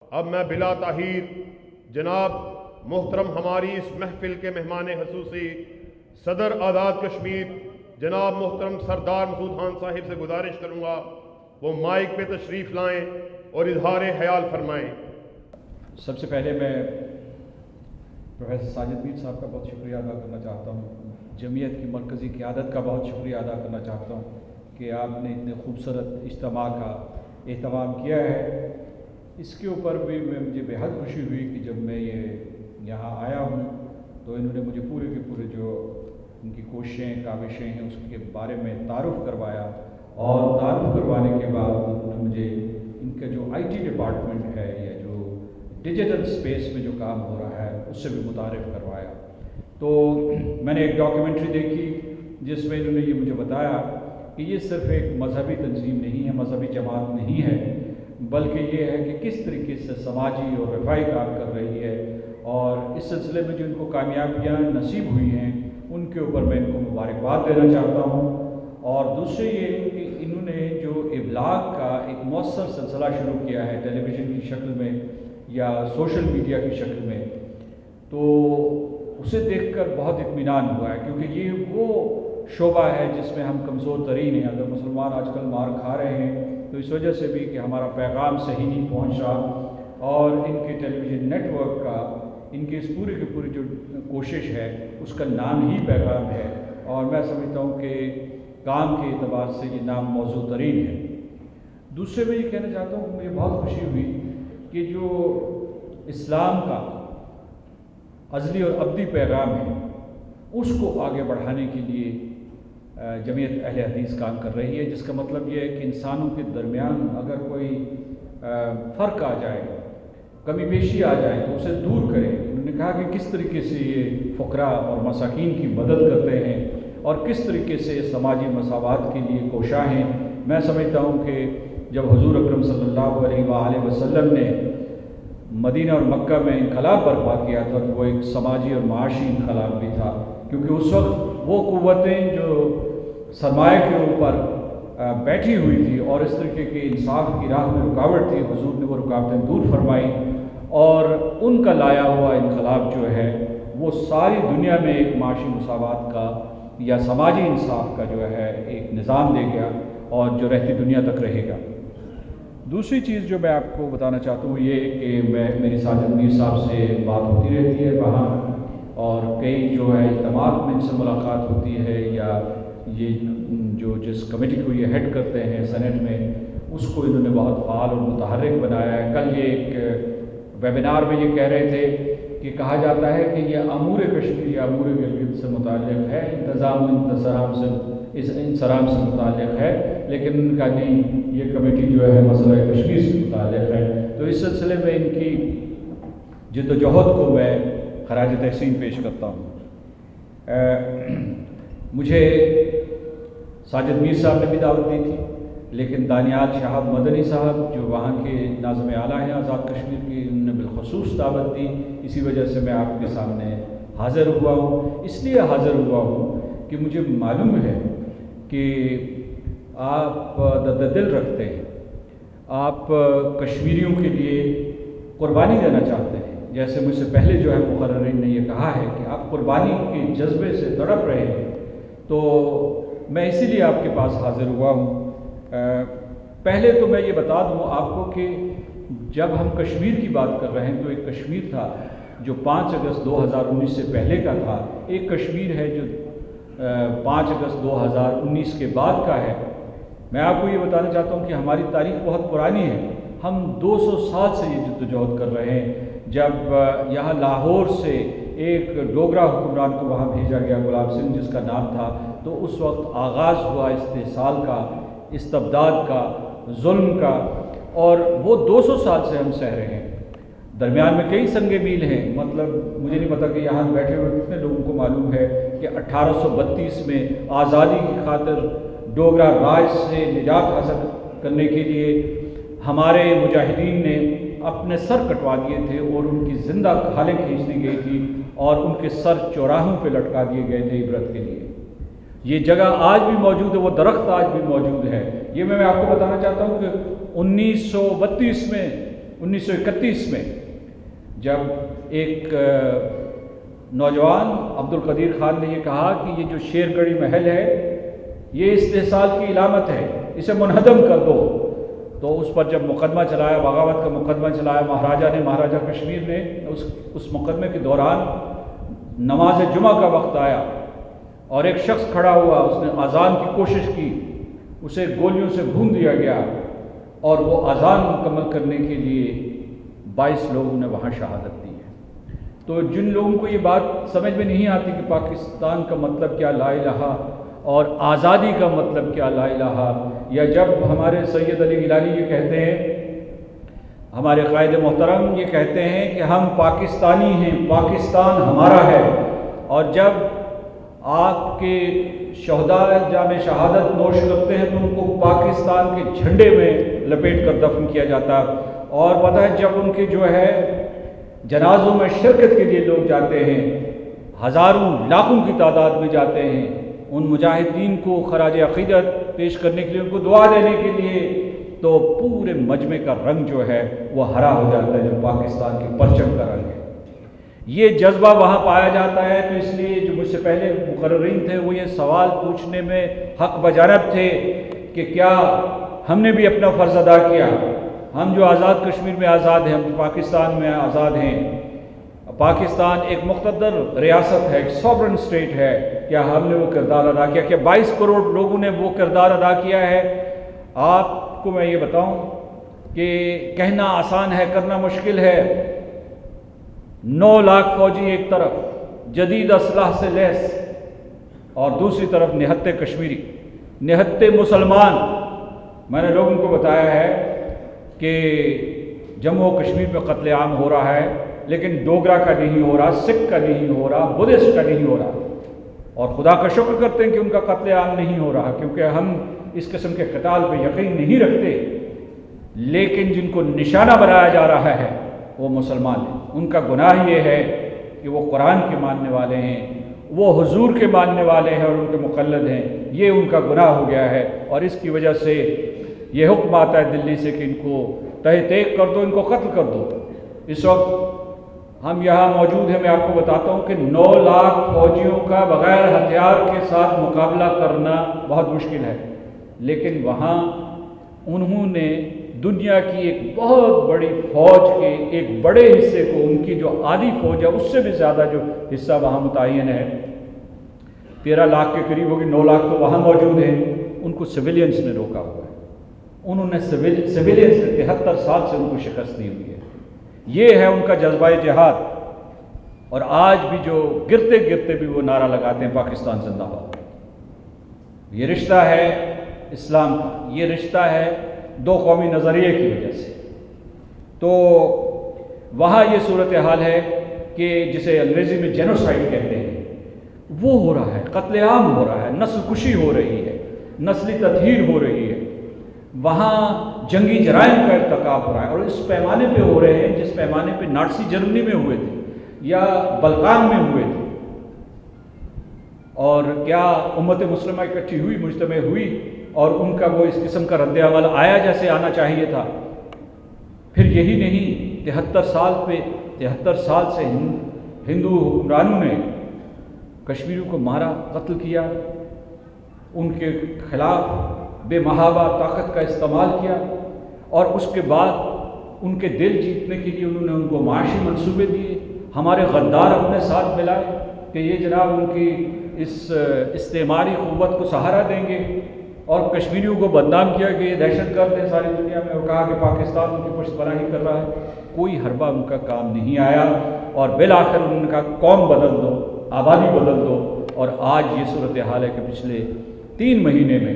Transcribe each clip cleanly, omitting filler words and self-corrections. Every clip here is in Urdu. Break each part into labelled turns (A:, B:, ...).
A: اب میں بلا تاخیر جناب محترم ہماری اس محفل کے مہمان خصوصی صدر آزاد کشمیر جناب محترم سردار مسعود خان صاحب سے گزارش کروں گا وہ مائک پہ تشریف لائیں اور اظہار خیال فرمائیں۔
B: سب سے پہلے میں پروفیسر ساجد میر صاحب کا بہت شکریہ ادا کرنا چاہتا ہوں، جمعیت کی مرکزی قیادت کا بہت شکریہ ادا کرنا چاہتا ہوں کہ آپ نے اتنے خوبصورت اجتماع کا اہتمام کیا ہے۔ اس کے اوپر بھی مجھے بے حد خوشی ہوئی کہ جب میں یہاں آیا ہوں تو انہوں نے مجھے پورے کے پورے جو ان کی کوششیں کاوشیں ہیں اس کے بارے میں تعارف کروایا، اور تعارف کروانے کے بعد انہوں نے مجھے ان کا جو آئی ٹی ڈپارٹمنٹ ہے یا جو ڈیجیٹل اسپیس میں جو کام ہو رہا ہے اس سے بھی متعارف کروایا۔ تو میں نے ایک ڈاکیومنٹری دیکھی جس میں انہوں نے یہ مجھے بتایا کہ یہ صرف ایک مذہبی تنظیم نہیں ہے، مذہبی جماعت نہیں ہے، بلکہ یہ ہے کہ کس طریقے سے سماجی اور رفاہی کام کر رہی ہے، اور اس سلسلے میں جو ان کو کامیابیاں نصیب ہوئی ہیں ان کے اوپر میں ان کو مبارکباد دینا چاہتا ہوں۔ اور دوسرے یہ کہ انہوں نے جو ابلاغ کا ایک مؤثر سلسلہ شروع کیا ہے ٹیلی ویژن کی شکل میں یا سوشل میڈیا کی شکل میں، تو اسے دیکھ کر بہت اطمینان ہوا ہے، کیونکہ یہ وہ شعبہ ہے جس میں ہم کمزور ترین ہیں۔ اگر مسلمان آج کل مار کھا رہے ہیں تو اس وجہ سے بھی کہ ہمارا پیغام صحیح نہیں پہنچ رہا، اور ان کے ٹیلی ویژن نیٹ ورک کا ان کی اس پوری کی پوری جو کوشش ہے اس کا نام ہی پیغام ہے، اور میں سمجھتا ہوں کہ کام کے اعتبار سے یہ نام موزوں ترین ہے۔ دوسرے میں یہ کہنا چاہتا ہوں کہ مجھے بہت خوشی ہوئی کہ جو اسلام کا ازلی اور ابدی پیغام ہے اس کو آگے بڑھانے کے لیے جمعیت اہل حدیث کام کر رہی ہے، جس کا مطلب یہ ہے کہ انسانوں کے درمیان اگر کوئی فرق آ جائے، کمی بیشی آ جائے تو اسے دور کرے۔ انہوں نے کہا کہ کس طریقے سے یہ فقراء اور مساکین کی مدد کرتے ہیں اور کس طریقے سے سماجی مساوات کے لیے کوشاں ہیں۔ میں سمجھتا ہوں کہ جب حضور اکرم صلی اللہ علیہ وآلہ وسلم نے مدینہ اور مکہ میں انقلاب برپا کیا تھا تو وہ ایک سماجی اور معاشی انقلاب بھی تھا، کیونکہ اس وقت وہ قوتیں جو سرمایہ کے اوپر بیٹھی ہوئی تھی اور اس طریقے کے انصاف کی راہ میں رکاوٹ تھی، حضور نے وہ رکاوٹیں دور فرمائی، اور ان کا لایا ہوا انقلاب جو ہے وہ ساری دنیا میں ایک معاشی مساوات کا یا سماجی انصاف کا جو ہے ایک نظام دے گیا، اور جو رہتی دنیا تک رہے گا۔ دوسری چیز جو میں آپ کو بتانا چاہتا ہوں یہ کہ میری ساجد میر صاحب سے بات ہوتی رہتی ہے وہاں، اور کئی جو ہے اجتماعات میں ان سے ملاقات ہوتی ہے، یا یہ جو جس کمیٹی کو یہ ہیڈ کرتے ہیں سینٹ میں اس کو انہوں نے بہت فعال اور متحرک بنایا ہے۔ کل یہ ایک ویبینار میں یہ کہہ رہے تھے کہ کہا جاتا ہے کہ یہ امور کشمیر یا امور گلگت سے متعلق ہے، انتظام انصرام سے متعلق ہے، لیکن ان کا نہیں، یہ کمیٹی جو ہے مسئلہ کشمیر سے متعلق ہے۔ تو اس سلسلے میں ان کی جد و جہد کو میں خراج تحسین پیش کرتا ہوں۔ مجھے ساجد میر صاحب نے بھی دعوت دی تھی، لیکن دانیال شہاب مدنی صاحب جو وہاں کے ناظم اعلیٰ ہیں آزاد کشمیر کی، انہوں نے بالخصوص دعوت دی، اسی وجہ سے میں آپ کے سامنے حاضر ہوا ہوں۔ اس لیے حاضر ہوا ہوں کہ مجھے معلوم ہے کہ آپ دل رکھتے ہیں، آپ کشمیریوں کے لیے قربانی دینا چاہتے ہیں، جیسے مجھ سے پہلے جو ہے مقررین نے یہ کہا ہے کہ آپ قربانی کے جذبے سے تڑپ رہے ہیں، تو میں اسی لیے آپ کے پاس حاضر ہوا ہوں۔ پہلے تو میں یہ بتا دوں آپ کو کہ جب ہم کشمیر کی بات کر رہے ہیں تو ایک کشمیر تھا جو 5 اگست 2019 سے پہلے کا تھا، ایک کشمیر ہے جو 5 اگست 2019 کے بعد کا ہے۔ میں آپ کو یہ بتانا چاہتا ہوں کہ ہماری تاریخ بہت پرانی ہے، ہم 200 سال سے یہ جدوجہد کر رہے ہیں۔ جب یہاں لاہور سے ایک ڈوگرا حکمران کو وہاں بھیجا گیا، غلام سنگھ جس کا نام تھا، تو اس وقت آغاز ہوا استحصال کا، استبداد کا، ظلم کا، اور وہ 200 سال سے ہم سہ رہے ہیں۔ درمیان میں کئی سنگ میل ہیں، مطلب مجھے نہیں پتا کہ یہاں بیٹھے ہوئے کتنے لوگوں کو معلوم ہے کہ 1832 میں آزادی کی خاطر ڈوگرا راج سے نجات حاصل کرنے کے لیے ہمارے مجاہدین نے اپنے سر کٹوا دیے تھے، اور ان کی زندہ کھالیں کھینچ دی گئی تھی، اور ان کے سر چوراہوں پہ لٹکا دیے گئے تھے عبرت کے لیے۔ یہ جگہ آج بھی موجود ہے، وہ درخت آج بھی موجود ہے۔ یہ میں آپ کو بتانا چاہتا ہوں کہ 1932 میں 1931 میں جب ایک نوجوان عبد القدیر خان نے یہ کہا کہ یہ جو شیر گڑھی محل ہے یہ استحصال کی علامت ہے، اسے منہدم کر دو، تو اس پر جب مقدمہ چلایا، بغاوت کا مقدمہ چلایا مہاراجہ کشمیر نے، اس مقدمے کے دوران نماز جمعہ کا وقت آیا اور ایک شخص کھڑا ہوا، اس نے اذان کی کوشش کی، اسے گولیوں سے بھون دیا گیا اور وہ اذان مکمل کرنے کے لیے 22 لوگوں نے وہاں شہادت دی ہے۔ تو جن لوگوں کو یہ بات سمجھ میں نہیں آتی کہ پاکستان کا مطلب کیا لا الہ اور آزادی کا مطلب کیا لا الہ، یا جب ہمارے سید علی گیلانی یہ کہتے ہیں، ہمارے قائد محترم یہ کہتے ہیں کہ ہم پاکستانی ہیں، پاکستان ہمارا ہے، اور جب آپ کے شہداء جام شہادت نوش کرتے ہیں تو ان کو پاکستان کے جھنڈے میں لپیٹ کر دفن کیا جاتا، اور پتہ ہے جب ان کے جو ہے جنازوں میں شرکت کے لیے لوگ جاتے ہیں، ہزاروں لاکھوں کی تعداد میں جاتے ہیں، ان مجاہدین کو خراج عقیدت پیش کرنے کے لیے، ان کو دعا دینے کے لیے، تو پورے مجمع کا رنگ جو ہے وہ ہرا ہو جاتا ہے، جو پاکستان کے پرچم کا رنگ ہے۔ یہ جذبہ وہاں پایا جاتا ہے، تو اس لیے جو مجھ سے پہلے مقررین تھے وہ یہ سوال پوچھنے میں حق بجانب تھے کہ کیا ہم نے بھی اپنا فرض ادا کیا، ہم جو آزاد کشمیر میں آزاد ہیں، ہم جو پاکستان میں آزاد ہیں، پاکستان ایک مقتدر ریاست ہے، ایک سوورن اسٹیٹ ہے، کیا ہم نے وہ کردار ادا کیا؟ کیا 22 کروڑ لوگوں نے وہ کردار ادا کیا ہے؟ آپ کو میں یہ بتاؤں کہ کہنا آسان ہے، کرنا مشکل ہے۔ 9 لاکھ فوجی ایک طرف جدید اسلحہ سے لیس، اور دوسری طرف نہتے کشمیری، نہتے مسلمان۔ میں نے لوگوں کو بتایا ہے کہ جموں و کشمیر میں قتل عام ہو رہا ہے، لیکن ڈوگرا کا نہیں ہو رہا، سکھ کا نہیں ہو رہا، بدھسٹ کا نہیں ہو رہا، اور خدا کا شکر کرتے ہیں کہ ان کا قتل عام نہیں ہو رہا، کیونکہ ہم اس قسم کے قتال پہ یقین نہیں رکھتے۔ لیکن جن کو نشانہ بنایا جا رہا ہے وہ مسلمان ہیں، ان کا گناہ یہ ہے کہ وہ قرآن کے ماننے والے ہیں، وہ حضور کے ماننے والے ہیں اور ان کے مقلد ہیں، یہ ان کا گناہ ہو گیا ہے، اور اس کی وجہ سے یہ حکم آتا ہے دلی سے کہ ان کو تہہ تیغ کر دو، ان کو قتل کر دو۔ اس وقت ہم یہاں موجود ہیں، میں آپ کو بتاتا ہوں کہ 9 لاکھ فوجیوں کا بغیر ہتھیار کے ساتھ مقابلہ کرنا بہت مشکل ہے، لیکن وہاں انہوں نے دنیا کی ایک بہت بڑی فوج کے ایک بڑے حصے کو، ان کی جو آدھی فوج ہے اس سے بھی زیادہ جو حصہ وہاں متعین ہے، 13 لاکھ کے قریب ہوگی، 9 لاکھ تو وہاں موجود ہیں، ان کو سویلینز نے روکا ہوا ہے۔ انہوں نے سویلینز نے 73 سال سے ان کو شکست دی ہوئی ہے۔ یہ ہے ان کا جذبہ جہاد، اور آج بھی جو گرتے گرتے بھی وہ نعرہ لگاتے ہیں پاکستان زندہ باد۔ یہ رشتہ ہے اسلام کا، یہ رشتہ ہے 2 قومی نظریے کی وجہ سے۔ تو وہاں یہ صورتحال ہے کہ جسے انگریزی میں جینوسائیڈ کہتے ہیں، وہ ہو رہا ہے، قتل عام ہو رہا ہے، نسل کشی ہو رہی ہے، نسلی تطہیر ہو رہی ہے، وہاں جنگی جرائم کا ارتکاب ہو رہا ہے، اور اس پیمانے پہ ہو رہے ہیں جس پیمانے پہ ناٹسی جرمنی میں ہوئے تھے یا بلقان میں ہوئے تھے۔ اور کیا امت مسلمہ اکٹھی ہوئی، مجتمع ہوئی، اور ان کا وہ اس قسم کا رد عمل آیا جیسے آنا چاہیے تھا؟ پھر یہی نہیں، 73 سال سے ہندو حکمرانوں نے کشمیریوں کو مارا، قتل کیا، ان کے خلاف بے محابہ طاقت کا استعمال کیا، اور اس کے بعد ان کے دل جیتنے کے لیے انہوں نے ان کو معاشی منصوبے دیے، ہمارے غدار اپنے ساتھ ملائے کہ یہ جناب ان کی اس استعماری قوت کو سہارا دیں گے، اور کشمیریوں کو بدنام کیا کہ یہ دہشت گرد ہے ساری دنیا میں، اور کہا کہ پاکستان ان کی پشت پناہی کر رہا ہے۔ کوئی حربہ ان کا کام نہیں آیا، اور بالآخر انہوں نے کہا قوم بدل دو، آبادی بدل دو، اور آج یہ صورتحال ہے کہ پچھلے 3 مہینے میں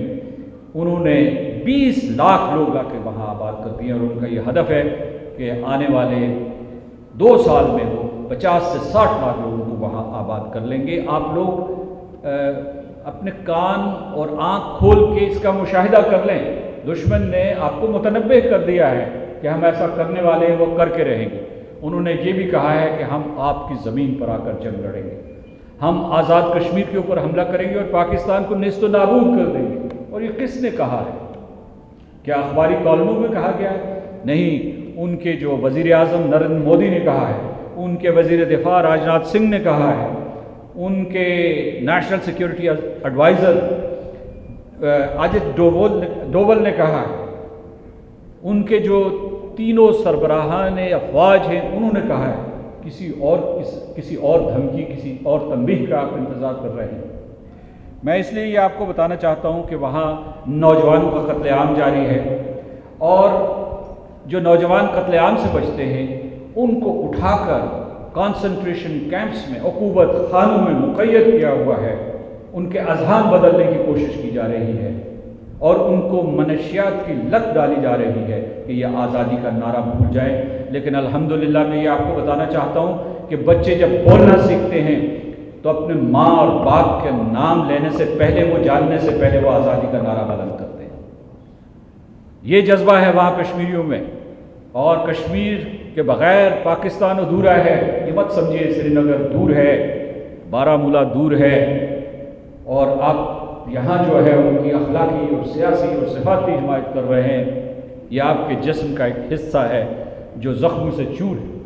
B: انہوں نے 20 لاکھ لوگ آ کے وہاں آباد کر دیے، اور ان کا یہ ہدف ہے کہ آنے والے 2 سال میں وہ 50 سے 60 لاکھ لوگوں کو وہاں آباد کر لیں گے۔ آپ لوگ اپنے کان اور آنکھ کھول کے اس کا مشاہدہ کر لیں، دشمن نے آپ کو متنبہ کر دیا ہے کہ ہم ایسا کرنے والے ہیں، وہ کر کے رہیں گے۔ انہوں نے یہ بھی کہا ہے کہ ہم آپ کی زمین پر آ کر جنگ لڑیں گے، ہم آزاد کشمیر کے اوپر حملہ کریں گے اور پاکستان کو نیست و نابود کر دیں گے۔ اور یہ کس نے کہا ہے؟ کیا اخباری کالموں میں کہا گیا ہے؟ نہیں، ان کے جو وزیر اعظم نریندر مودی نے کہا ہے، ان کے وزیر دفاع راجناتھ سنگھ نے کہا ہے، ان کے نیشنل سیکیورٹی ایڈوائزر اجت ڈوول نے کہا ہے، ان کے جو تینوں سربراہان افواج ہیں انہوں نے کہا ہے، کسی اور دھمکی، کسی اور تنبیہ کا آپ انتظار کر رہے ہیں۔ میں اس لیے یہ آپ کو بتانا چاہتا ہوں کہ وہاں نوجوانوں کا قتل عام جاری ہے، اور جو نوجوان قتل عام سے بچتے ہیں ان کو اٹھا کر کانسنٹریشن کیمپس میں، عقوبت خانوں میں مقید کیا ہوا ہے، ان کے اذہان بدلنے کی کوشش کی جا رہی ہے، اور ان کو منشیات کی لت ڈالی جا رہی ہے کہ یہ آزادی کا نعرہ بھول جائیں۔ لیکن الحمدللہ میں یہ آپ کو بتانا چاہتا ہوں کہ بچے جب بولنا سیکھتے ہیں تو اپنے ماں اور باپ کے نام لینے سے پہلے، وہ جاننے سے پہلے وہ آزادی کا نعرہ بلند کرتے ہیں۔ یہ جذبہ ہے وہاں کشمیریوں میں، اور کشمیر کے بغیر پاکستان ادھورا ہے۔ یہ مت سمجھیے سری نگر دور ہے، بارہمولہ دور ہے، اور آپ یہاں جو ہے ان کی اخلاقی اور سیاسی اور صفاتی حمایت کر رہے ہیں۔ یہ آپ کے جسم کا ایک حصہ ہے جو زخم سے چور ہے،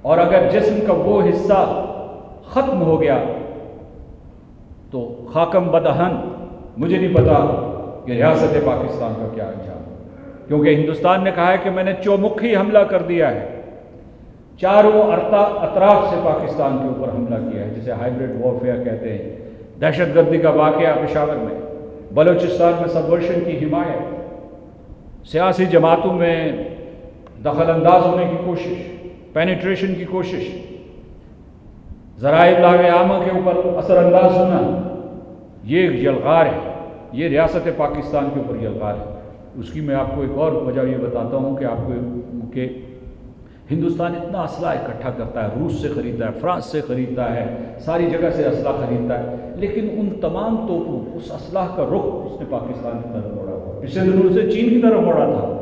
B: اور اگر جسم کا وہ حصہ ختم ہو گیا تو خاکم بدہن، مجھے نہیں پتا کہ ریاست پاکستان کا کیا انجام، کیونکہ ہندوستان نے کہا ہے کہ میں نے چومکھی حملہ کر دیا ہے، چاروں اطراف سے پاکستان کے اوپر حملہ کیا ہے، جسے ہائیبرڈ وارفیئر کہتے ہیں۔ دہشت گردی کا واقعہ پشاور میں، بلوچستان میں سبورشن کی حمایت، سیاسی جماعتوں میں دخل انداز ہونے کی کوشش، پینیٹریشن کی کوشش، ذرائع ابلاغ عامہ کے اوپر اثر انداز ہونا، یہ ایک یلغار ہے، یہ ریاست پاکستان کے اوپر یلغار ہے۔ اس کی میں آپ کو ایک اور وجہ یہ بتاتا ہوں کہ آپ کو کہ ہندوستان اتنا اسلحہ اکٹھا کرتا ہے، روس سے خریدتا ہے، فرانس سے خریدتا ہے، ساری جگہ سے اسلحہ خریدتا ہے، لیکن ان تمام توپوں، اس اسلحہ کا رخ اس نے پاکستان کی طرف موڑا ہوا۔ پچھلے دنوں اسے چین کی طرف موڑا تھا،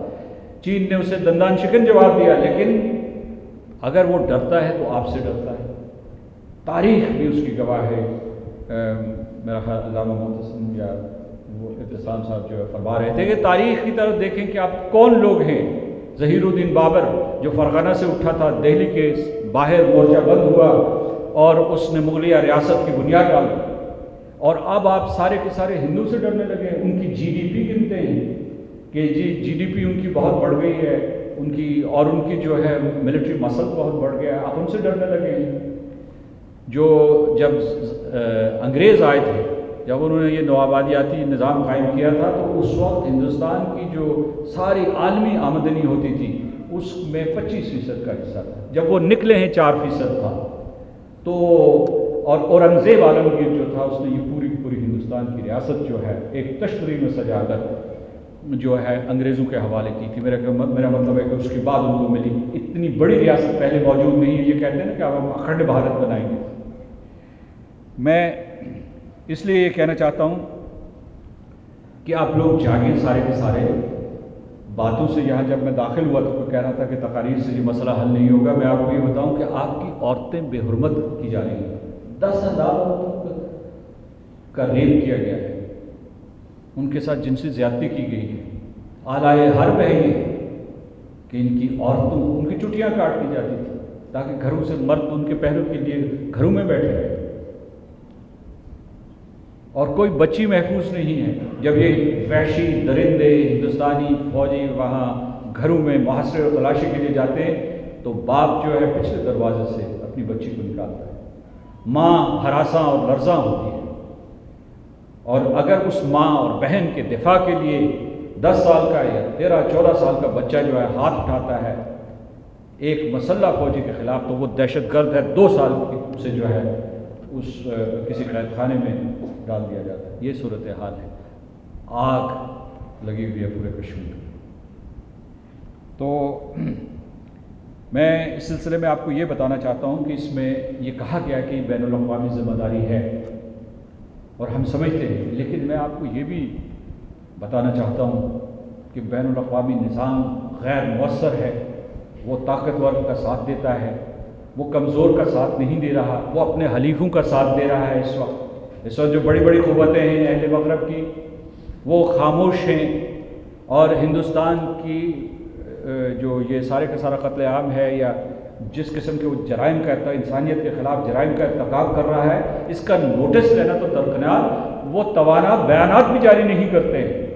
B: چین نے اسے دندان شکن جواب دیا، لیکن اگر وہ ڈرتا ہے تو آپ سے ڈرتا ہے۔ تاریخ بھی اس کی گواہ ہے۔ میرا خیال علامہ محتسم یا وہ احتسام صاحب جو ہے فرما رہے تھے کہ تاریخ کی طرف دیکھیں کہ آپ کون لوگ ہیں۔ ظہیر الدین بابر جو فرغانہ سے اٹھا تھا، دہلی کے باہر مورچہ بند ہوا اور اس نے مغلیہ ریاست کی بنیاد ڈالی، اور اب آپ سارے کے سارے ہندو سے ڈرنے لگے ہیں۔ ان کی جی ڈی پی گنتے ہیں کہ جی ڈی پی ان کی بہت بڑھ گئی ہے، ان کی جو ہے ملٹری مسل بہت بڑھ گیا ہے، آپ ان سے ڈرنے لگے ہیں۔ جو جب انگریز آئے تھے، جب انہوں نے یہ نوآبادیاتی نظام قائم کیا تھا، تو اس وقت ہندوستان کی جو ساری عالمی آمدنی ہوتی تھی اس میں 25% کا حصہ تھا، جب وہ نکلے ہیں 4% تھا۔ تو اور اورنگزیب عالمگیر جو تھا اس نے یہ پوری ہندوستان کی ریاست جو ہے ایک تشتری میں سجا کر جو ہے انگریزوں کے حوالے کی تھی۔ میرا مطلب ہے کہ اس کے بعد ان کو ملی۔ اتنی بڑی ریاست پہلے موجود نہیں ہے۔ یہ کہتے ہیں نا کہ اب ہم اکھنڈ بھارت بنائیں گے۔ میں اس لیے یہ کہنا چاہتا ہوں کہ آپ لوگ جاگیں سارے کے سارے۔ باتوں سے یہاں جب میں داخل ہوا تو کوئی کہہ رہا تھا کہ تقاریر سے یہ مسئلہ حل نہیں ہوگا۔ میں آپ کو یہ بتاؤں کہ آپ کی عورتیں بے حرمت کی جا رہی ہیں۔ 10,000 عورتوں کا ریپ کیا گیا ہے، ان کے ساتھ جنسی زیادتی کی گئی ہے۔ آلائے حرب ہے یہ کہ ان کی عورتوں، ان کی چٹیاں کاٹ دی جاتی تھی تاکہ گھروں سے مرد ان کے پہلو کے لیے گھروں میں بیٹھے رہے، اور کوئی بچی محفوظ نہیں ہے۔ جب یہ وحشی درندے ہندوستانی فوجی وہاں گھروں میں محاصرے اور تلاشی کے لیے جاتے ہیں تو باپ جو ہے پچھلے دروازے سے اپنی بچی کو نکالتا ہے، ماں ہراساں اور لرزاں ہوتی ہے، اور اگر اس ماں اور بہن کے دفاع کے لیے 10 سال کا یا 13-14 سال کا بچہ جو ہے ہاتھ اٹھاتا ہے ایک مسلح فوجی کے خلاف، تو وہ دہشت گرد ہے۔ 2 سال سے جو ہے اس کسی قید خانے میں ڈال دیا جاتا ہے۔ یہ صورتحال ہے، آگ لگی ہوئی ہے پورے کشمیر میں۔ تو میں اس سلسلے میں آپ کو یہ بتانا چاہتا ہوں کہ اس میں یہ کہا گیا کہ بین الاقوامی ذمہ داری ہے اور ہم سمجھتے ہیں، لیکن میں آپ کو یہ بھی بتانا چاہتا ہوں کہ بین الاقوامی نظام غیر مؤثر ہے۔ وہ طاقتور کا ساتھ دیتا ہے، وہ کمزور کا ساتھ نہیں دے رہا، وہ اپنے حلیفوں کا ساتھ دے رہا ہے۔ اس وقت جو بڑی بڑی قوتیں ہیں اہل مغرب کی، وہ خاموش ہیں، اور ہندوستان کی جو یہ سارے کا سارا قتل عام ہے یا جس قسم کے وہ جرائم کا انسانیت کے خلاف جرائم کا ارتکاب کر رہا ہے، اس کا نوٹس لینا تو درکنار، وہ توانا بیانات بھی جاری نہیں کرتے ہیں،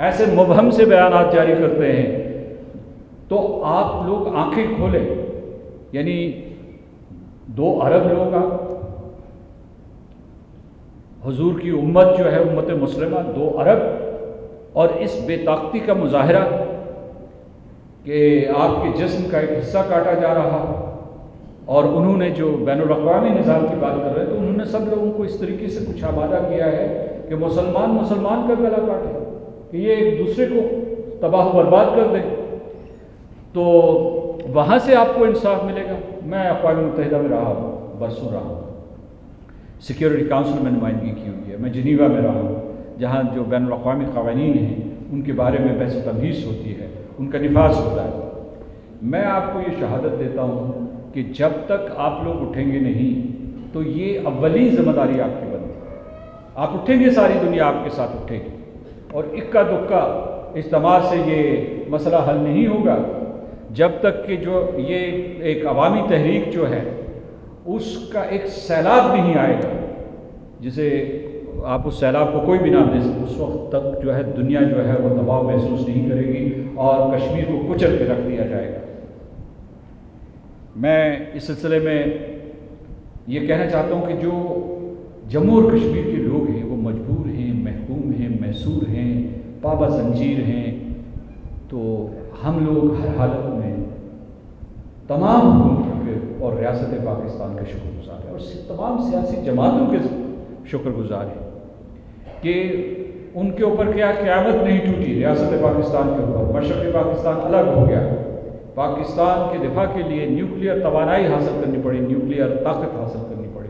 B: ایسے مبہم سے بیانات جاری کرتے ہیں۔ تو آپ لوگ آنکھیں کھولیں، یعنی 2 ارب لوگ، حضور کی امت جو ہے امت مسلمہ 2 ارب، اور اس بے طاقتی کا مظاہرہ کہ آپ کے جسم کا ایک حصہ کاٹا جا رہا، اور انہوں نے جو بین الاقوامی نظام کی بات کر رہے ہیں تو انہوں نے سب لوگوں کو اس طریقے سے کچھ آمادہ کیا ہے کہ مسلمان کا گلا کاٹے، کہ یہ ایک دوسرے کو تباہ و برباد کر دیں، تو وہاں سے آپ کو انصاف ملے گا۔ میں اقوام متحدہ میں رہا ہوں، برسوں رہا ہوں، سیکیورٹی کاؤنسل میں نمائندگی کی ہوئی ہے، میں جنیوا میں رہا ہوں، جہاں جو بین الاقوامی قوانین ہیں ان کے بارے میں بحث و تبحیث ہوتی ہے، ان کا نفاذ ہوتا ہے۔ میں آپ کو یہ شہادت دیتا ہوں کہ جب تک آپ لوگ اٹھیں گے نہیں تو یہ اولین ذمہ داری آپ کی بنتی ہے۔ آپ اٹھیں گے، ساری دنیا آپ کے ساتھ اٹھے گی، اور اکا دکا اجتماع سے یہ مسئلہ حل نہیں ہوگا جب تک کہ جو یہ ایک عوامی تحریک جو ہے اس کا ایک سیلاب نہیں آئے گا، جسے آپ اس سیلاب کو کوئی بھی نام دے سکتے، اس وقت تک جو ہے دنیا جو ہے وہ دباؤ محسوس نہیں کرے گی اور کشمیر کو کچل کے رکھ دیا جائے گا۔ میں اس سلسلے میں یہ کہنا چاہتا ہوں کہ جو جموں اور کشمیر کے لوگ ہیں وہ مجبور ہیں، محکوم ہیں، محصور ہیں، پابہ زنجیر ہیں، تو ہم لوگ ہر حالت میں تمام حکومتوں کے اور ریاست پاکستان کے شکر گزار ہیں، اور تمام سیاسی جماعتوں کے شکر گزار ہیں کہ ان کے اوپر کیا قیامت نہیں ٹوٹی، ریاست پاکستان کے اوپر مشرقی پاکستان الگ ہو گیا، پاکستان کے دفاع کے لیے نیوکلیئر توانائی حاصل کرنی پڑی، نیوکلیئر طاقت حاصل کرنی پڑی،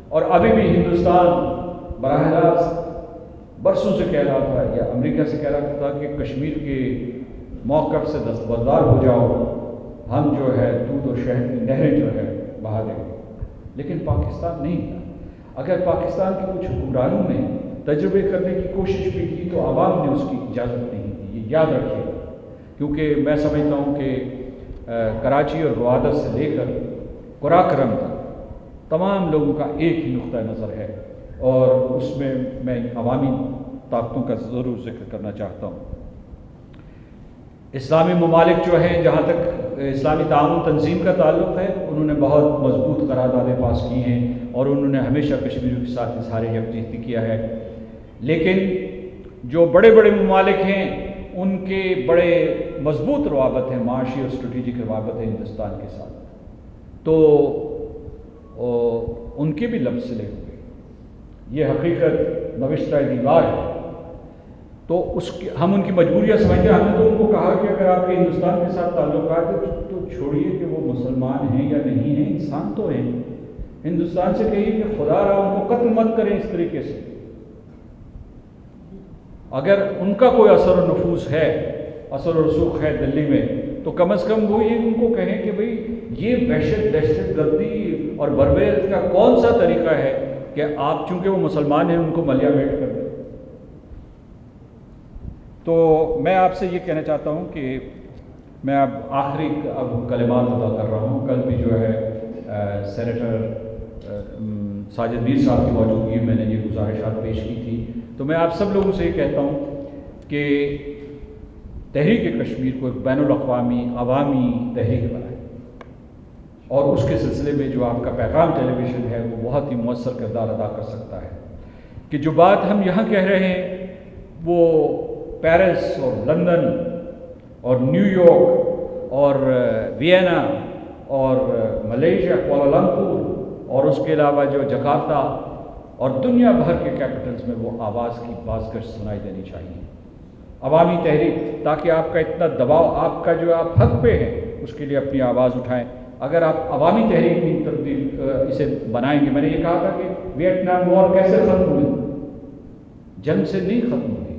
B: اور ابھی بھی ہندوستان براہ راست برسوں سے کہہ رہا تھا یا امریکہ سے کہہ رہا تھا کہ کشمیر کے موقف سے دستبردار ہو جاؤ، ہم جو ہے دودھ اور شہد کی نہریں جو ہے بہا دیں گے، لیکن پاکستان نہیں تھا۔ اگر پاکستان کے کچھ حکمرانوں نے تجربے کرنے کی کوشش بھی کی تو عوام نے اس کی اجازت نہیں دی، یہ یاد رکھیے، کیونکہ میں سمجھتا ہوں کہ کراچی اور گوادر سے لے کر قراقرم تک تمام لوگوں کا ایک ہی نقطہ نظر ہے، اور اس میں میں عوامی طاقتوں کا ضرور ذکر کرنا چاہتا ہوں۔ اسلامی ممالک جو ہیں، جہاں تک اسلامی تعاون تنظیم کا تعلق ہے، انہوں نے بہت مضبوط قراردادیں پاس کی ہیں اور انہوں نے ہمیشہ کشمیریوں کے ساتھ اظہار یکجہتی کیا ہے، لیکن جو بڑے بڑے ممالک ہیں ان کے بڑے مضبوط روابط ہیں، معاشی اور اسٹریٹجک روابط ہیں ہندوستان کے ساتھ، تو ان کے بھی لب سلے ہوئے، یہ حقیقت نوشتہ دیوار ہے، تو ہم ان کی مجبوریاں سمجھتے ہیں۔ ہم نے تو ان کو کہا کہ اگر آپ کے ہندوستان کے ساتھ تعلقات ہیں تو چھوڑیے کہ وہ مسلمان ہیں یا نہیں ہیں، انسان تو ہیں، ہندوستان سے کہیے کہ خدا را ان کو قتل مت کریں اس طریقے سے۔ اگر ان کا کوئی اثر و نفوذ ہے، اثر و رسوخ ہے دلی میں، تو کم از کم وہ یہ ان کو کہیں کہ بھئی یہ دہشت گردی اور بربریت کا کون سا طریقہ ہے کہ آپ چونکہ وہ مسلمان ہیں ان کو ملیہ میٹ کر دیں۔ تو میں آپ سے یہ کہنا چاہتا ہوں کہ میں اب آخری کلمات ادا کر رہا ہوں۔ کل بھی جو ہے سینیٹر ساجد میر صاحب کی موجودگی میں نے یہ گزارشات پیش کی تھی، تو میں آپ سب لوگوں سے یہ کہتا ہوں کہ تحریک کشمیر کو ایک بین الاقوامی عوامی تحریک بنائیں، اور اس کے سلسلے میں جو آپ کا پیغام ٹیلی ویژن ہے وہ بہت ہی مؤثر کردار ادا کر سکتا ہے، کہ جو بات ہم یہاں کہہ رہے ہیں وہ پیرس اور لندن اور نیو یارک اور وینا اور ملیشیا کوالالمپور اور اس کے علاوہ جو جکارتا اور دنیا بھر کے کیپٹلز میں وہ آواز کی بازگشت سنائی دینی چاہیے، عوامی تحریک، تاکہ آپ کا اتنا دباؤ، آپ کا جو آپ حق پہ ہیں اس کے لیے اپنی آواز اٹھائیں۔ اگر آپ عوامی تحریک کی تبدیل اسے بنائیں گے، میں نے یہ کہا تھا کہ ویتنام وار کیسے ختم ہوئی؟ جنگ سے نہیں ختم ہوئی،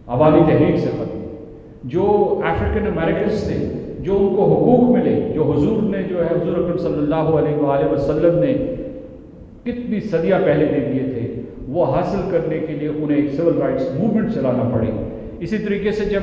B: عوامی تحریک سے ختم ہوئی۔ جو افریقن امریکنز تھے، جو ان کو حقوق ملے، جو حضور نے جو ہے حضور اکرم صلی اللہ علیہ وآلہ وسلم نے کتنی صدیاں پہلے دے دیے تھے، وہ حاصل کرنے کے لیے انہیں ایک سول رائٹس موومنٹ چلانا پڑی۔ اسی طریقے سے جب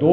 B: 2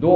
B: 2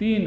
B: 3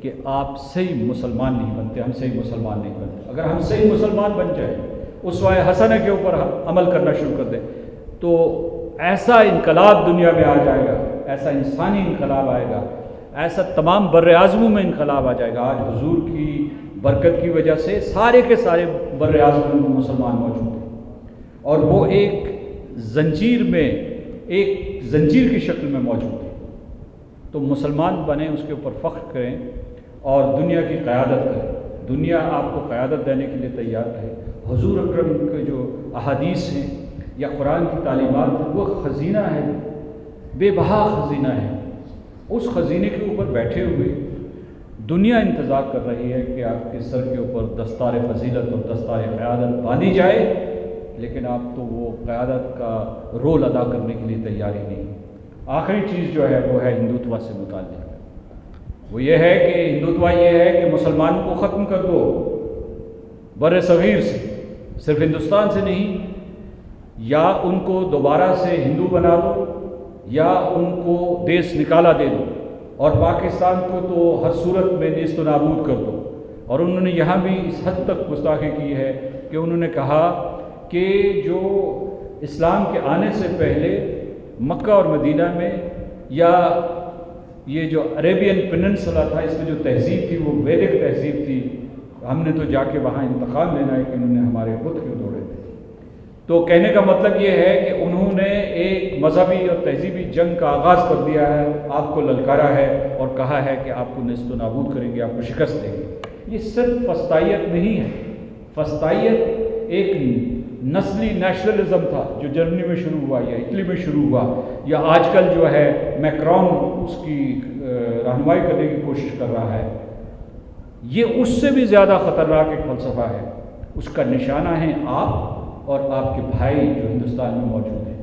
B: کہ آپ صحیح مسلمان نہیں بنتے، ہم صحیح مسلمان نہیں بنتے۔ اگر ہم صحیح مسلمان بن جائیں، اسوہ حسنہ کے اوپر عمل کرنا شروع کر دیں، تو ایسا انقلاب دنیا میں آ جائے گا، ایسا انسانی انقلاب آئے گا، ایسا تمام بر اعظموں میں انقلاب آ جائے گا۔ آج حضور کی برکت کی وجہ سے سارے کے سارے بر اعظموں میں مسلمان موجود ہیں، اور وہ ایک زنجیر میں، ایک زنجیر کی شکل میں موجود ہیں۔ تو مسلمان بنیں، اس کے اوپر فخر کریں اور دنیا کی قیادت کریں۔ دنیا آپ کو قیادت دینے کے لیے تیار ہے۔ حضور اکرم کے جو احادیث ہیں یا قرآن کی تعلیمات ہیں، وہ خزینہ ہے، بے بہا خزینہ ہے۔ اس خزینے کے اوپر بیٹھے ہوئے دنیا انتظار کر رہی ہے کہ آپ کے سر کے اوپر دستار فضیلت اور دستار قیادت باندھی جائے، لیکن آپ تو وہ قیادت کا رول ادا کرنے کے لیے تیار ہی نہیں۔ آخری چیز جو ہے وہ ہے ہندوتوا سے متعلق۔ وہ یہ ہے کہ ہندوتوا یہ ہے کہ مسلمان کو ختم کر دو بر صغیر سے، صرف ہندوستان سے نہیں، یا ان کو دوبارہ سے ہندو بنا دو یا ان کو دیس نکالا دے دو، اور پاکستان کو تو ہر صورت میں نیست و نابود کر دو۔ اور انہوں نے یہاں بھی اس حد تک گستاخی کی ہے کہ انہوں نے کہا کہ جو اسلام کے آنے سے پہلے مکہ اور مدینہ میں یا یہ جو عربین پیننسولا تھا، اس میں جو تہذیب تھی وہ ویدک تہذیب تھی، ہم نے تو جا کے وہاں انتقام لینا ہے کہ انہوں نے ہمارے بت کیوں توڑے تھے۔ تو کہنے کا مطلب یہ ہے کہ انہوں نے ایک مذہبی اور تہذیبی جنگ کا آغاز کر دیا ہے، آپ کو للکارا ہے اور کہا ہے کہ آپ کو نیست و نابود کریں گے، آپ کو شکست دیں گے۔ یہ صرف فسطائیت نہیں ہے، فسطائیت ایک نسلی نیشنلزم تھا جو جرمنی میں شروع ہوا یا اٹلی میں شروع ہوا، یا آج کل جو ہے میکرون اس کی رہنمائی کرنے کی کوشش کر رہا ہے۔ یہ اس سے بھی زیادہ خطرناک ایک فلسفہ ہے، اس کا نشانہ ہے آپ اور آپ کے بھائی جو ہندوستان میں موجود ہیں۔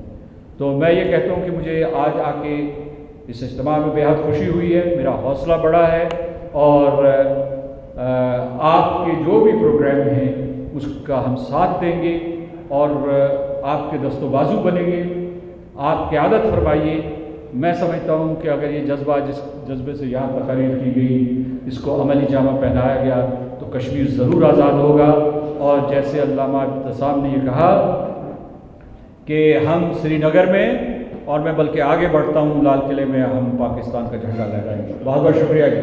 B: تو میں یہ کہتا ہوں کہ مجھے آج آ کے اس اجتماع میں بے حد خوشی ہوئی ہے، میرا حوصلہ بڑھا ہے، اور آپ کے جو بھی پروگرام ہیں اس کا ہم ساتھ دیں گے اور آپ کے دست و بازو بنیں گے۔ آپ قیادت فرمائیے۔ میں سمجھتا ہوں کہ اگر یہ جذبہ، جس جذبے سے یہاں تقاریر کی گئی، اس کو عملی جامہ پہنایا گیا تو کشمیر ضرور آزاد ہوگا۔ اور جیسے علامہ ابتسام نے یہ کہا کہ ہم سری نگر میں، اور میں بلکہ آگے بڑھتا ہوں، لال قلعے میں ہم پاکستان کا جھنڈا لہرائیں گے۔ بہت بہت شکریہ جی۔